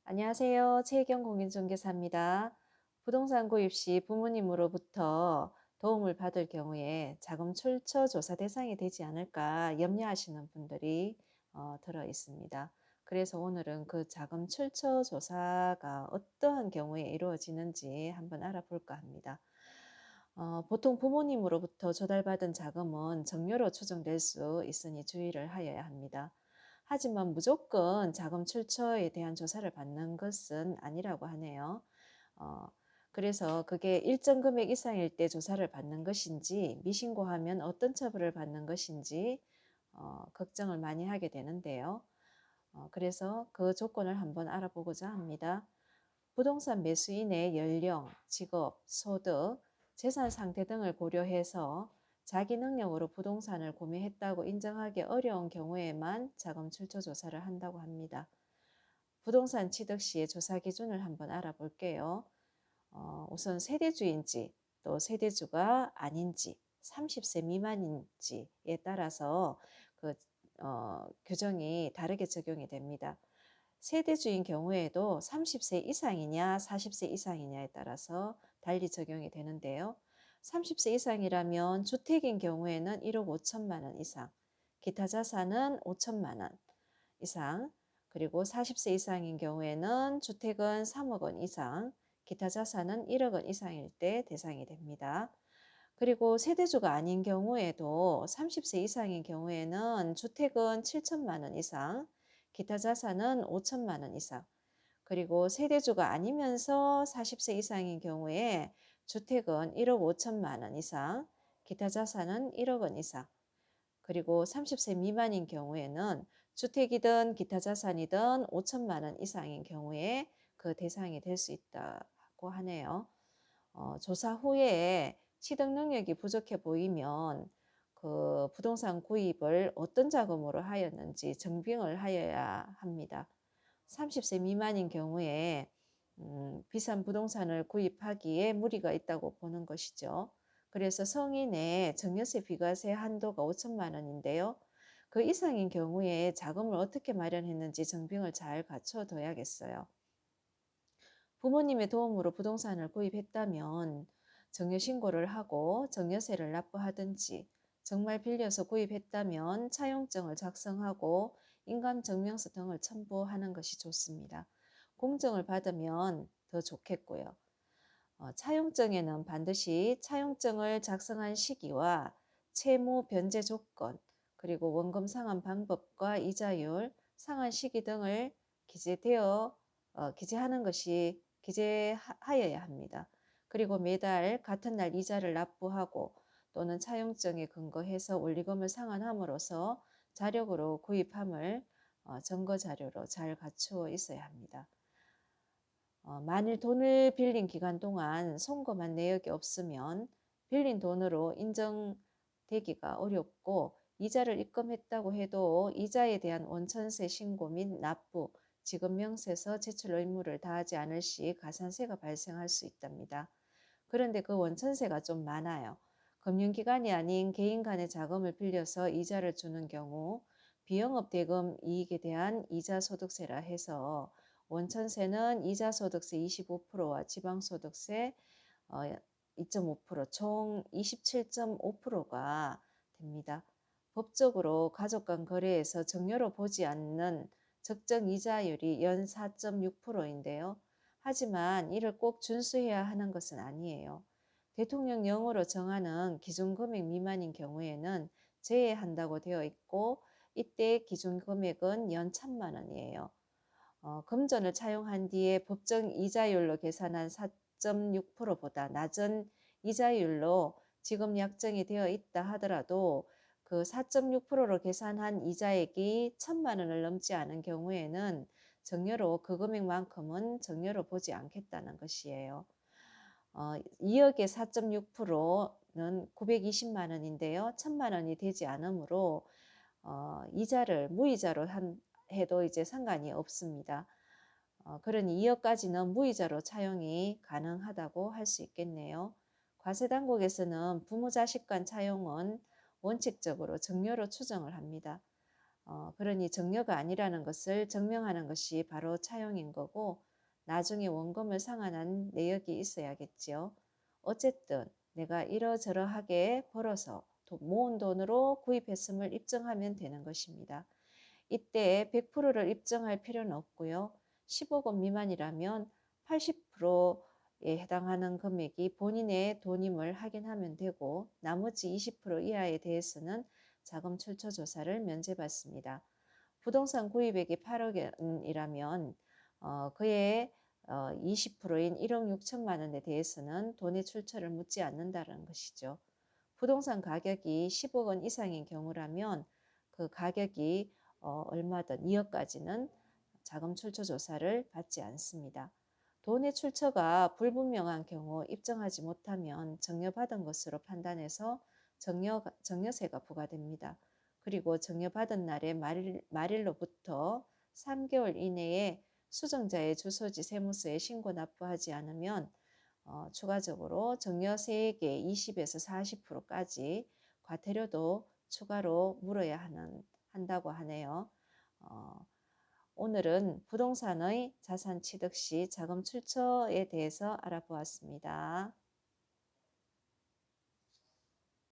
안녕하세요. 최혜경 공인중개사입니다. 부동산 구입 시 부모님으로부터 도움을 받을 경우에 자금 출처 조사 대상이 되지 않을까 염려하시는 분들이 들어 있습니다. 그래서 오늘은 그 자금 출처 조사가 어떠한 경우에 이루어지는지 한번 알아볼까 합니다. 보통 부모님으로부터 조달받은 자금은 정료로 추정될 수 있으니 주의를 하여야 합니다. 하지만 무조건 자금 출처에 대한 조사를 받는 것은 아니라고 하네요. 어, 그래서 그게 일정 금액 이상일 때 조사를 받는 것인지, 미신고하면 어떤 처벌을 받는 것인지, 걱정을 많이 하게 되는데요. 그래서 그 조건을 한번 알아보고자 합니다. 부동산 매수인의 연령, 직업, 소득, 재산 상태 등을 고려해서 자기 능력으로 부동산을 구매했다고 인정하기 어려운 경우에만 자금 출처 조사를 한다고 합니다. 부동산 취득 시의 조사 기준을 한번 알아볼게요. 우선 세대주인지 또 세대주가 아닌지 30세 미만인지에 따라서 그 규정이 다르게 적용이 됩니다. 세대주인 경우에도 30세 이상이냐 40세 이상이냐에 따라서 달리 적용이 되는데요. 30세 이상이라면 주택인 경우에는 1억 5천만 원 이상, 기타 자산은 5천만 원 이상, 그리고 40세 이상인 경우에는 주택은 3억 원 이상, 기타 자산은 1억 원 이상일 때 대상이 됩니다. 그리고 세대주가 아닌 경우에도 30세 이상인 경우에는 주택은 7천만 원 이상, 기타 자산은 5천만 원 이상, 그리고 세대주가 아니면서 40세 이상인 경우에 주택은 1억 5천만 원 이상, 기타 자산은 1억 원 이상, 그리고 30세 미만인 경우에는 주택이든 기타 자산이든 5천만 원 이상인 경우에 그 대상이 될 수 있다고 하네요. 조사 후에 취득 능력이 부족해 보이면 그 부동산 구입을 어떤 자금으로 하였는지 증빙을 하여야 합니다. 30세 미만인 경우에 비싼 부동산을 구입하기에 무리가 있다고 보는 것이죠. 그래서 성인의 증여세 비과세 한도가 5천만 원인데요. 그 이상인 경우에 자금을 어떻게 마련했는지 증빙을 잘 갖춰둬야겠어요. 부모님의 도움으로 부동산을 구입했다면 증여신고를 하고 증여세를 납부하든지, 정말 빌려서 구입했다면 차용증을 작성하고 인감증명서 등을 첨부하는 것이 좋습니다. 공증을 받으면 더 좋겠고요. 차용증에는 반드시 차용증을 작성한 시기와 채무 변제 조건, 그리고 원금 상환 방법과 이자율, 상환 시기 등을 기재하는 것이 기재하여야 합니다. 그리고 매달 같은 날 이자를 납부하고 또는 차용증에 근거해서 원리금을 상환함으로써 자력으로 구입함을 증거 자료로 잘 갖추어 있어야 합니다. 만일 돈을 빌린 기간 동안 송금한 내역이 없으면 빌린 돈으로 인정되기가 어렵고, 이자를 입금했다고 해도 이자에 대한 원천세 신고 및 납부, 지급명세서 제출 의무를 다하지 않을 시 가산세가 발생할 수 있답니다. 그런데 그 원천세가 좀 많아요. 금융기관이 아닌 개인 간의 자금을 빌려서 이자를 주는 경우 비영업 대금 이익에 대한 이자소득세라 해서 원천세는 이자소득세 25%와 지방소득세 2.5%총 27.5%가 됩니다. 법적으로 가족 간 거래에서 증여로 보지 않는 적정 이자율이 연 4.6%인데요. 하지만 이를 꼭 준수해야 하는 것은 아니에요. 대통령령으로 정하는 기준금액 미만인 경우에는 제외한다고 되어 있고, 이때 기준금액은 연 1,000만 원이에요. 금전을 차용한 뒤에 법정 이자율로 계산한 4.6%보다 낮은 이자율로 지급 약정이 되어 있다 하더라도 그 4.6%로 계산한 이자액이 1,000만 원을 넘지 않은 경우에는 증여로 그 금액만큼은 증여로 보지 않겠다는 것이에요. 2억의 4.6%는 920만 원인데요. 1,000만 원이 되지 않으므로 이자를 무이자로 해도 이제 상관이 없습니다. 그러니 2억까지는 무이자로 차용이 가능하다고 할 수 있겠네요. 과세당국에서는 부모 자식 간 차용은 원칙적으로 증여로 추정을 합니다. 그러니 정려가 아니라는 것을 증명하는 것이 바로 차용인 거고 나중에 원금을 상환한 내역이 있어야겠지요. 어쨌든 내가 이러저러하게 벌어서 모은 돈으로 구입했음을 입증하면 되는 것입니다. 이때 100%를 입증할 필요는 없고요. 10억 원 미만이라면 80%에 해당하는 금액이 본인의 돈임을 확인하면 되고 나머지 20% 이하에 대해서는 자금 출처 조사를 면제받습니다. 부동산 구입액이 8억 원이라면 그의 20%인 1억 6천만 원에 대해서는 돈의 출처를 묻지 않는다는 것이죠. 부동산 가격이 10억 원 이상인 경우라면 그 가격이 얼마든 2억까지는 자금 출처 조사를 받지 않습니다. 돈의 출처가 불분명한 경우 입증하지 못하면 증여받은 것으로 판단해서 증여세가 부과됩니다. 그리고 증여받은 날의 말일로부터 3개월 이내에 수증자의 주소지 세무서에 신고 납부하지 않으면 추가적으로 증여세액의 20에서 40%까지 과태료도 추가로 물어야 한다고 하네요. 어, 오늘은 부동산의 자산 취득 시 자금 출처에 대해서 알아보았습니다.